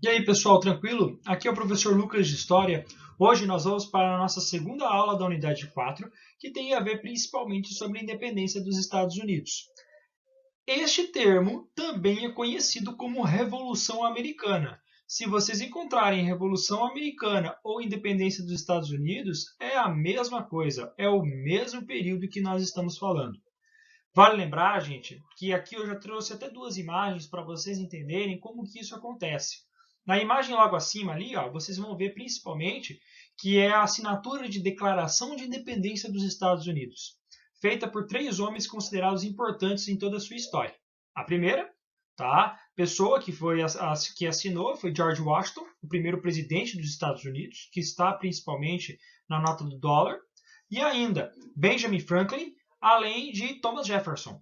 E aí, pessoal, tranquilo? Aqui é o professor Lucas de História. Hoje nós vamos para a nossa segunda aula da unidade 4, que tem a ver principalmente sobre a independência dos Estados Unidos. Este termo também é conhecido como Revolução Americana. Se vocês encontrarem Revolução Americana ou Independência dos Estados Unidos, é a mesma coisa, é o mesmo período que nós estamos falando. Vale lembrar, gente, que aqui eu já trouxe até duas imagens para vocês entenderem como que isso acontece. Na imagem logo acima ali, ó, vocês vão ver principalmente que é a assinatura de Declaração de Independência dos Estados Unidos, feita por três homens considerados importantes em toda a sua história. A primeira, tá? Pessoa que assinou foi George Washington, o primeiro presidente dos Estados Unidos, que está principalmente na nota do dólar, e ainda Benjamin Franklin, além de Thomas Jefferson.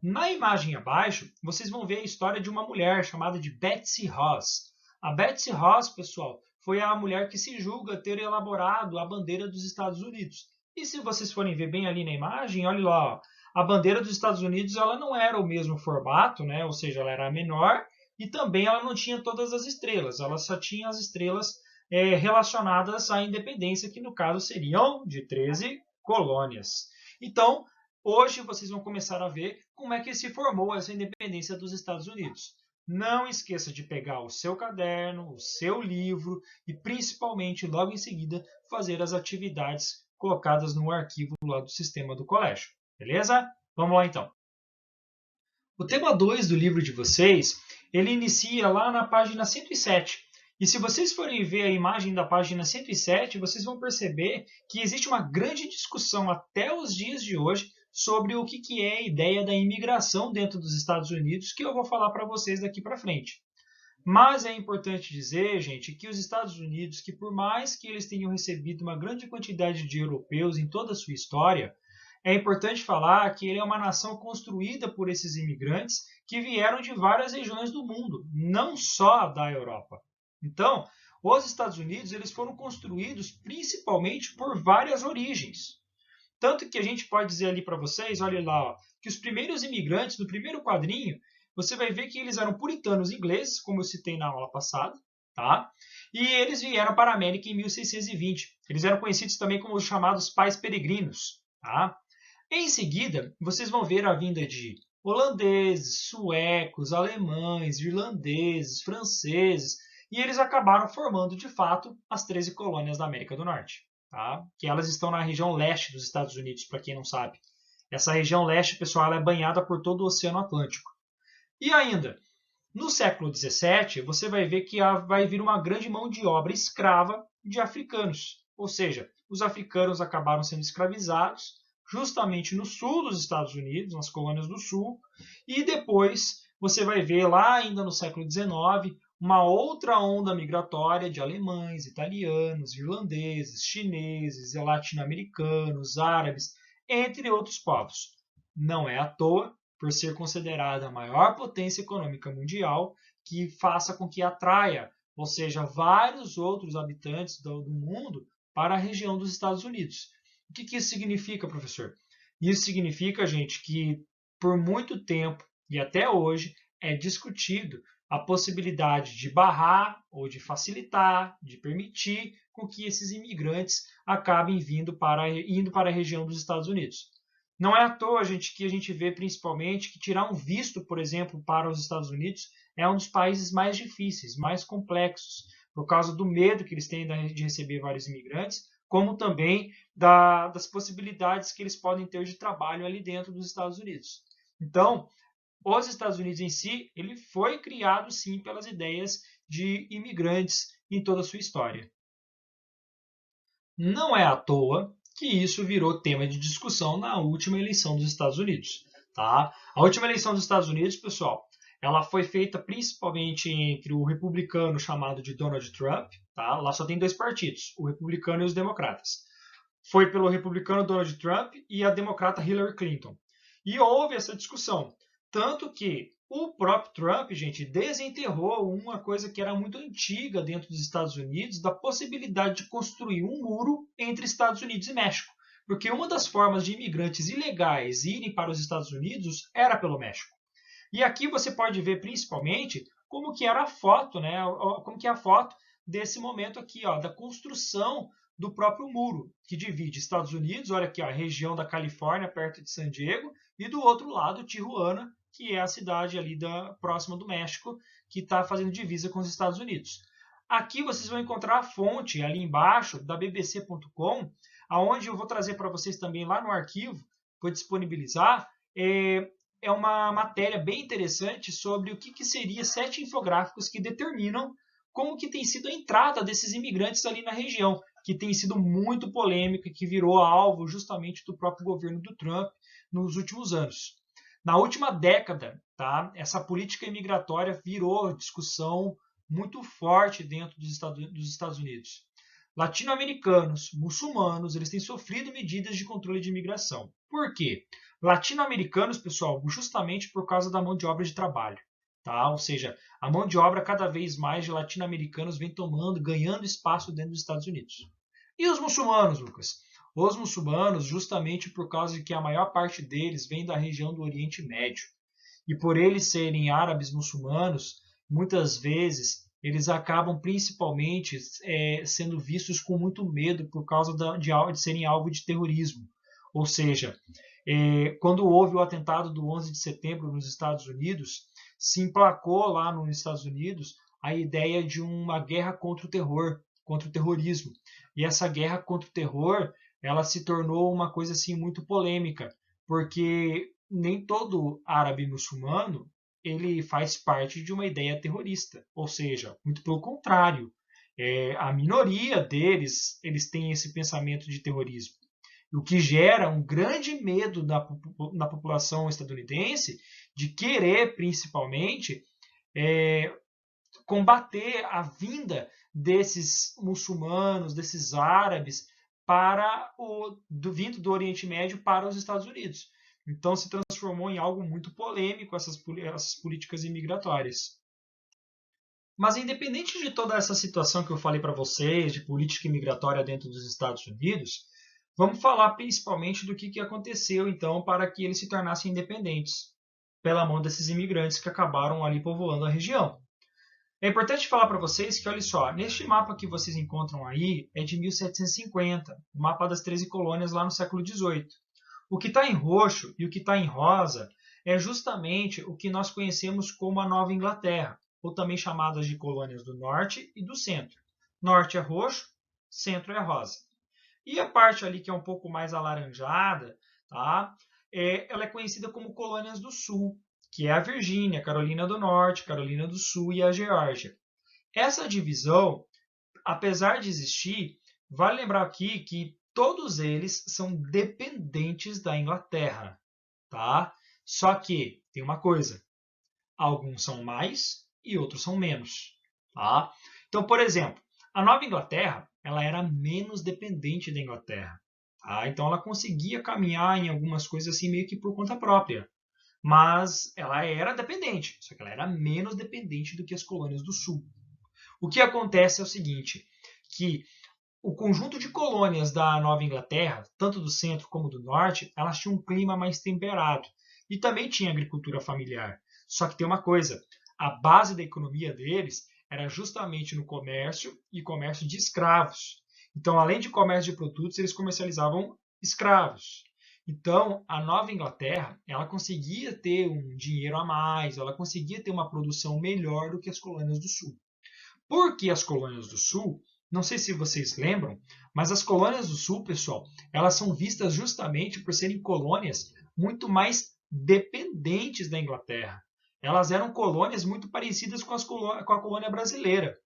Na imagem abaixo, vocês vão ver a história de uma mulher chamada de Betsy Ross. A Betsy Ross, pessoal, foi a mulher que se julga ter elaborado a bandeira dos Estados Unidos. E se vocês forem ver bem ali na imagem, olha lá, ó, a bandeira dos Estados Unidos ela não era o mesmo formato, né? Ou seja, ela era menor e também ela não tinha todas as estrelas, ela só tinha as estrelas relacionadas à independência, que no caso seriam de 13 colônias. Então, hoje vocês vão começar a ver como é que se formou essa independência dos Estados Unidos. Não esqueça de pegar o seu caderno, o seu livro e principalmente logo em seguida fazer as atividades colocadas no arquivo lá do sistema do colégio. Beleza? Vamos lá então. O tema 2 do livro de vocês, ele inicia lá na página 107. E se vocês forem ver a imagem da página 107, vocês vão perceber que existe uma grande discussão até os dias de hoje sobre o que é a ideia da imigração dentro dos Estados Unidos, que eu vou falar para vocês daqui para frente. Mas é importante dizer, gente, que os Estados Unidos, que por mais que eles tenham recebido uma grande quantidade de europeus em toda a sua história, é importante falar que ele é uma nação construída por esses imigrantes que vieram de várias regiões do mundo, não só da Europa. Então, os Estados Unidos eles foram construídos principalmente por várias origens. Tanto que a gente pode dizer ali para vocês, olha lá, ó, que os primeiros imigrantes, no primeiro quadrinho, você vai ver que eles eram puritanos ingleses, como eu citei na aula passada, tá? E eles vieram para a América em 1620. Eles eram conhecidos também como os chamados pais peregrinos, tá? Em seguida, vocês vão ver a vinda de holandeses, suecos, alemães, irlandeses, franceses, e eles acabaram formando, de fato, as 13 colônias da América do Norte, tá? Que elas estão na região leste dos Estados Unidos, para quem não sabe. Essa região leste, pessoal, ela é banhada por todo o Oceano Atlântico. E ainda, no século XVII, você vai ver que vai vir uma grande mão de obra escrava de africanos. Ou seja, os africanos acabaram sendo escravizados justamente no sul dos Estados Unidos, nas colônias do sul, e depois você vai ver lá ainda no século XIX uma outra onda migratória de alemães, italianos, irlandeses, chineses, latino-americanos, árabes, entre outros povos. Não é à toa, por ser considerada a maior potência econômica mundial, que faça com que atraia, ou seja, vários outros habitantes do mundo para a região dos Estados Unidos. O que isso significa, professor? Isso significa, gente, que por muito tempo e até hoje é discutido a possibilidade de barrar ou de facilitar, de permitir com que esses imigrantes acabem indo para a região dos Estados Unidos. Não é à toa, gente, que a gente vê principalmente que tirar um visto, por exemplo, para os Estados Unidos é um dos países mais difíceis, mais complexos, por causa do medo que eles têm de receber vários imigrantes, como também das possibilidades que eles podem ter de trabalho ali dentro dos Estados Unidos. Então, os Estados Unidos em si, ele foi criado sim pelas ideias de imigrantes em toda a sua história. Não é à toa que isso virou tema de discussão na última eleição dos Estados Unidos. Tá? A última eleição dos Estados Unidos, pessoal, ela foi feita principalmente entre o republicano chamado de Donald Trump, tá? Lá só tem dois partidos, o republicano e os democratas. Foi pelo republicano Donald Trump e a democrata Hillary Clinton. E houve essa discussão. Tanto que o próprio Trump, gente, desenterrou uma coisa que era muito antiga dentro dos Estados Unidos, da possibilidade de construir um muro entre Estados Unidos e México. Porque uma das formas de imigrantes ilegais irem para os Estados Unidos era pelo México. E aqui você pode ver principalmente como que era a foto, né? Como que é a foto desse momento aqui, ó, da construção do próprio muro, que divide Estados Unidos, olha aqui, ó, a região da Califórnia, perto de San Diego, e do outro lado, Tijuana, que é a cidade ali próxima do México, que está fazendo divisa com os Estados Unidos. Aqui vocês vão encontrar a fonte ali embaixo da bbc.com, aonde eu vou trazer para vocês também lá no arquivo, vou disponibilizar, é uma matéria bem interessante sobre o que seria 7 infográficos que determinam como que tem sido a entrada desses imigrantes ali na região, que tem sido muito polêmica, que virou alvo justamente do próprio governo do Trump nos últimos anos. Na última década, tá, essa política imigratória virou discussão muito forte dentro dos Estados Unidos. Latino-americanos, muçulmanos, eles têm sofrido medidas de controle de imigração. Por quê? Latino-americanos, pessoal, justamente por causa da mão de obra de trabalho. Tá? Ou seja, a mão de obra cada vez mais de latino-americanos vem ganhando espaço dentro dos Estados Unidos. E os muçulmanos, Lucas? Os muçulmanos, justamente por causa de que a maior parte deles vem da região do Oriente Médio. E por eles serem árabes muçulmanos, muitas vezes eles acabam principalmente sendo vistos com muito medo por causa de serem alvo de terrorismo. Ou seja, quando houve o atentado do 11 de setembro nos Estados Unidos, se emplacou lá nos Estados Unidos a ideia de uma guerra contra o terror, contra o terrorismo. E essa guerra contra o terror, ela se tornou uma coisa assim muito polêmica, porque nem todo árabe muçulmano ele faz parte de uma ideia terrorista, ou seja, muito pelo contrário, a minoria deles eles têm esse pensamento de terrorismo, o que gera um grande medo na população estadunidense de querer, principalmente, combater a vinda desses muçulmanos, desses árabes, vindo do Oriente Médio para os Estados Unidos. Então se transformou em algo muito polêmico essas políticas imigratórias. Mas independente de toda essa situação que eu falei para vocês, de política imigratória dentro dos Estados Unidos, vamos falar principalmente do que aconteceu então para que eles se tornassem independentes, pela mão desses imigrantes que acabaram ali povoando a região. É importante falar para vocês que, olha só, neste mapa que vocês encontram aí é de 1750, o mapa das 13 colônias lá no século XVIII. O que está em roxo e o que está em rosa é justamente o que nós conhecemos como a Nova Inglaterra, ou também chamadas de colônias do Norte e do Centro. Norte é roxo, Centro é rosa. E a parte ali que é um pouco mais alaranjada, tá? Ela é conhecida como colônias do Sul, que é a Virgínia, Carolina do Norte, Carolina do Sul e a Geórgia. Essa divisão, apesar de existir, vale lembrar aqui que todos eles são dependentes da Inglaterra, tá? Só que tem uma coisa, alguns são mais e outros são menos, tá? Então, por exemplo, a Nova Inglaterra, ela era menos dependente da Inglaterra, tá? Então ela conseguia caminhar em algumas coisas assim meio que por conta própria, mas ela era dependente, só que ela era menos dependente do que as colônias do Sul. O que acontece é o seguinte, que o conjunto de colônias da Nova Inglaterra, tanto do centro como do norte, elas tinham um clima mais temperado e também tinha agricultura familiar. Só que tem uma coisa, a base da economia deles era justamente no comércio e comércio de escravos. Então, além de comércio de produtos, eles comercializavam escravos. Então, a Nova Inglaterra, ela conseguia ter um dinheiro a mais, ela conseguia ter uma produção melhor do que as colônias do Sul. Porque as colônias do Sul, não sei se vocês lembram, mas as colônias do Sul, pessoal, elas são vistas justamente por serem colônias muito mais dependentes da Inglaterra. Elas eram colônias muito parecidas com a colônia brasileira.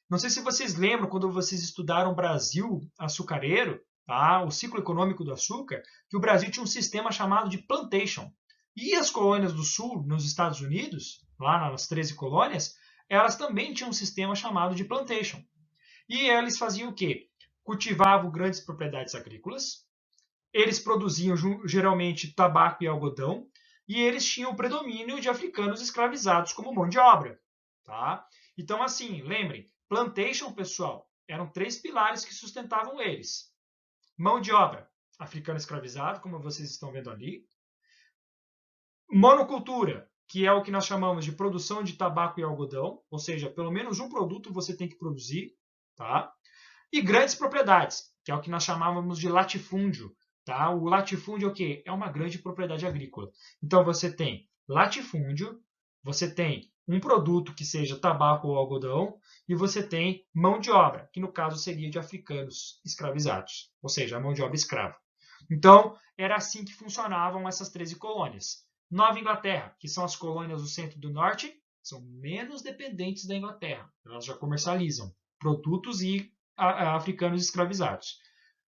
Não sei se vocês lembram, quando vocês estudaram Brasil açucareiro, tá? O ciclo econômico do açúcar, que o Brasil tinha um sistema chamado de plantation. E as colônias do Sul, nos Estados Unidos, lá nas 13 colônias, elas também tinham um sistema chamado de plantation. E eles faziam o quê? Cultivavam grandes propriedades agrícolas, eles produziam geralmente tabaco e algodão, e eles tinham o predomínio de africanos escravizados como mão de obra. Tá? Então, assim, lembrem, plantation, pessoal, eram 3 pilares que sustentavam eles. Mão de obra, africano escravizado, como vocês estão vendo ali. Monocultura, que é o que nós chamamos de produção de tabaco e algodão, ou seja, pelo menos um produto você tem que produzir, tá? E grandes propriedades, que é o que nós chamávamos de latifúndio, tá? O latifúndio é o quê? É uma grande propriedade agrícola. Então você tem latifúndio, você tem um produto que seja tabaco ou algodão, e você tem mão de obra, que no caso seria de africanos escravizados, ou seja, a mão de obra escrava. Então, era assim que funcionavam essas 13 colônias. Nova Inglaterra, que são as colônias do centro e do norte, são menos dependentes da Inglaterra. Elas já comercializam produtos e africanos escravizados.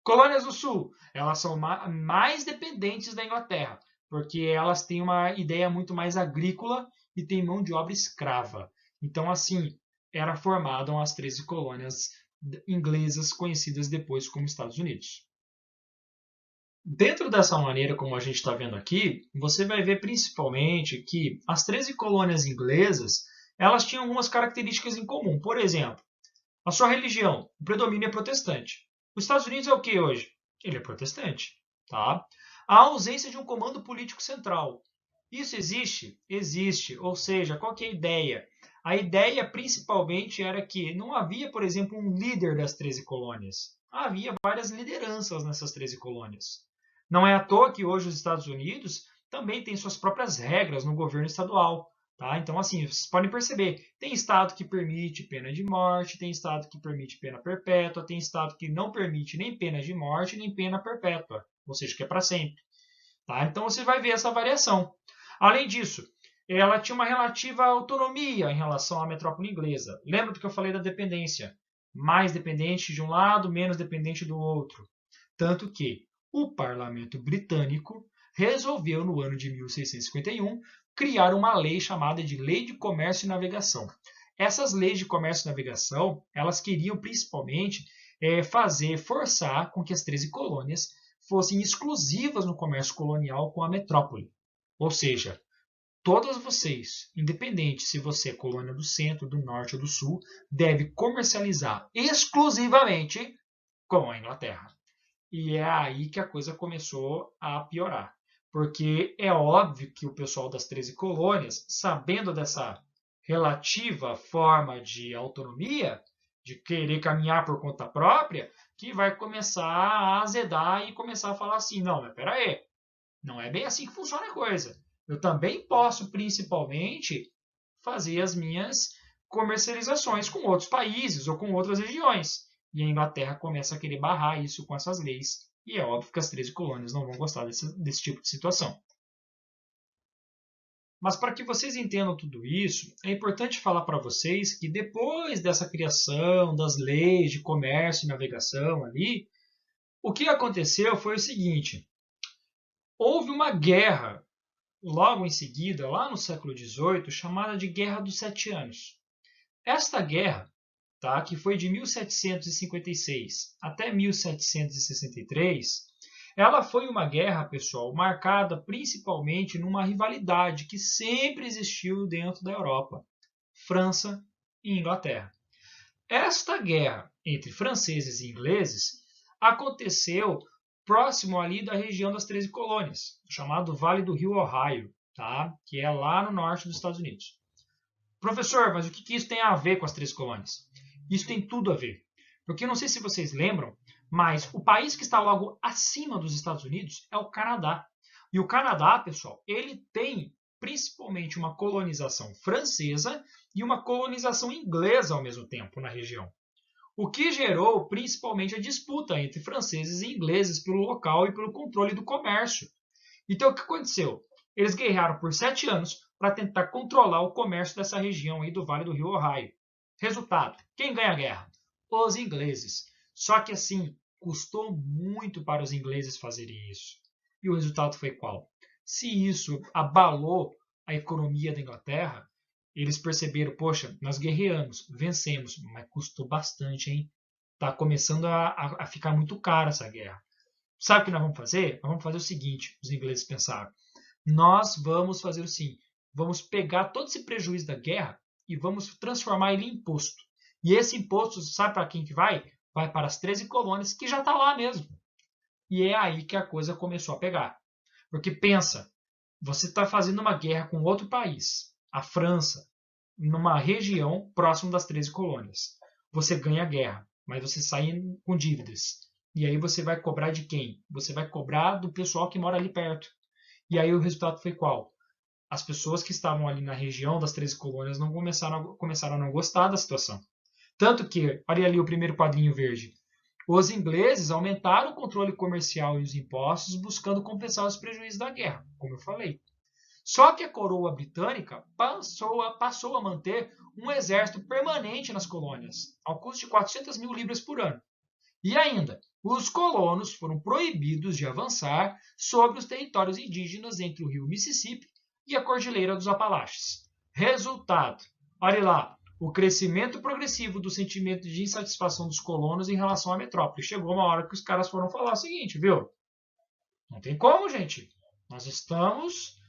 Colônias do sul, elas são mais dependentes da Inglaterra, porque elas têm uma ideia muito mais agrícola e têm mão de obra escrava. Então, assim, formam as 13 colônias inglesas conhecidas depois como Estados Unidos. Dentro dessa maneira, como a gente está vendo aqui, você vai ver principalmente que as 13 colônias inglesas elas tinham algumas características em comum. Por exemplo, a sua religião, o predomínio é protestante. Os Estados Unidos é o que hoje? Ele é protestante. Tá? A ausência de um comando político central. Isso existe? Existe. Ou seja, qual que é a ideia? A ideia principalmente era que não havia, por exemplo, um líder das 13 colônias. Havia várias lideranças nessas 13 colônias. Não é à toa que hoje os Estados Unidos também têm suas próprias regras no governo estadual. Tá? Então, assim, vocês podem perceber, tem estado que permite pena de morte, tem estado que permite pena perpétua, tem estado que não permite nem pena de morte, nem pena perpétua, ou seja, que é para sempre. Tá? Então, você vai ver essa variação. Além disso, ela tinha uma relativa autonomia em relação à metrópole inglesa. Lembra do que eu falei da dependência? Mais dependente de um lado, menos dependente do outro. Tanto que o parlamento britânico resolveu, no ano de 1651, criar uma lei chamada de Lei de Comércio e Navegação. Essas leis de comércio e navegação, elas queriam principalmente forçar com que as 13 colônias fossem exclusivas no comércio colonial com a metrópole. Ou seja, todas vocês, independente se você é colônia do centro, do norte ou do sul, deve comercializar exclusivamente com a Inglaterra. E é aí que a coisa começou a piorar. Porque é óbvio que o pessoal das 13 colônias, sabendo dessa relativa forma de autonomia, de querer caminhar por conta própria, que vai começar a azedar e começar a falar assim, não, mas peraí, não é bem assim que funciona a coisa. Eu também posso, principalmente, fazer as minhas comercializações com outros países ou com outras regiões. E a Inglaterra começa a querer barrar isso com essas leis. E é óbvio que as 13 colônias não vão gostar desse tipo de situação. Mas para que vocês entendam tudo isso, é importante falar para vocês que depois dessa criação das leis de comércio e navegação ali, o que aconteceu foi o seguinte: houve uma guerra logo em seguida, lá no século XVIII, chamada de Guerra dos Sete Anos. Esta guerra, tá, que foi de 1756 até 1763, ela foi uma guerra, pessoal, marcada principalmente numa rivalidade que sempre existiu dentro da Europa, França e Inglaterra. Esta guerra entre franceses e ingleses aconteceu próximo ali da região das 13 colônias, chamado Vale do Rio Ohio, tá? Que é lá no norte dos Estados Unidos. Professor, mas o que isso tem a ver com as 13 colônias? Isso tem tudo a ver. Porque eu não sei se vocês lembram, mas o país que está logo acima dos Estados Unidos é o Canadá. E o Canadá, pessoal, ele tem principalmente uma colonização francesa e uma colonização inglesa ao mesmo tempo na região. O que gerou principalmente a disputa entre franceses e ingleses pelo local e pelo controle do comércio. Então, o que aconteceu? Eles guerrearam por 7 anos para tentar controlar o comércio dessa região aí do Vale do Rio Ohio. Resultado: quem ganha a guerra? Os ingleses. Só que assim, custou muito para os ingleses fazerem isso. E o resultado foi qual? Se isso abalou a economia da Inglaterra, eles perceberam, poxa, nós guerreamos, vencemos, mas custou bastante, hein? Tá começando a ficar muito caro essa guerra. Sabe o que nós vamos fazer? Nós vamos fazer o seguinte, os ingleses pensaram. Nós vamos fazer assim, vamos pegar todo esse prejuízo da guerra e vamos transformar ele em imposto. E esse imposto, sabe para quem que vai? Vai para as 13 colônias, que já está lá mesmo. E é aí que a coisa começou a pegar. Porque pensa, Você está fazendo uma guerra com outro país, a França, numa região próximo das 13 colônias. Você ganha a guerra, mas você sai com dívidas. E aí você vai cobrar de quem? Você vai cobrar do pessoal que mora ali perto. E aí o resultado foi qual? As pessoas que estavam ali na região das 13 colônias não começaram a não gostar da situação. Tanto que, olha ali o primeiro quadrinho verde, os ingleses aumentaram o controle comercial e os impostos buscando compensar os prejuízos da guerra, como eu falei. Só que a coroa britânica passou a manter um exército permanente nas colônias, ao custo de 400 mil libras por ano. E ainda, os colonos foram proibidos de avançar sobre os territórios indígenas entre o rio Mississippi e a Cordilheira dos Apalaches. Resultado: olha lá, o crescimento progressivo do sentimento de insatisfação dos colonos em relação à metrópole. Chegou uma hora que os caras foram falar o seguinte, viu? Não tem como, gente. Nós estamos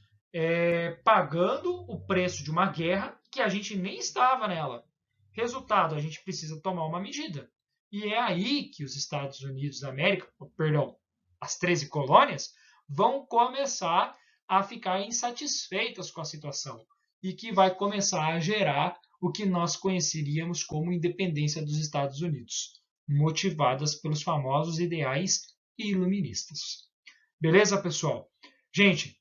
pagando o preço de uma guerra que a gente nem estava nela. Resultado, a gente precisa tomar uma medida. E é aí que os Estados Unidos da América, perdão, as 13 colônias, vão começar a ficar insatisfeitas com a situação e que vai começar a gerar o que nós conheceríamos como independência dos Estados Unidos, motivadas pelos famosos ideais iluministas. Beleza, pessoal? Gente,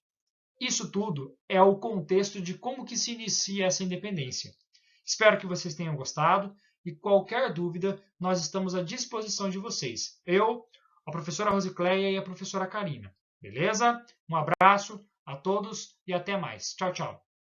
isso tudo é o contexto de como que se inicia essa independência. Espero que vocês tenham gostado e qualquer dúvida, nós estamos à disposição de vocês. Eu, a professora Rosicléia e a professora Karina. Beleza? Um abraço a todos e até mais. Tchau, tchau.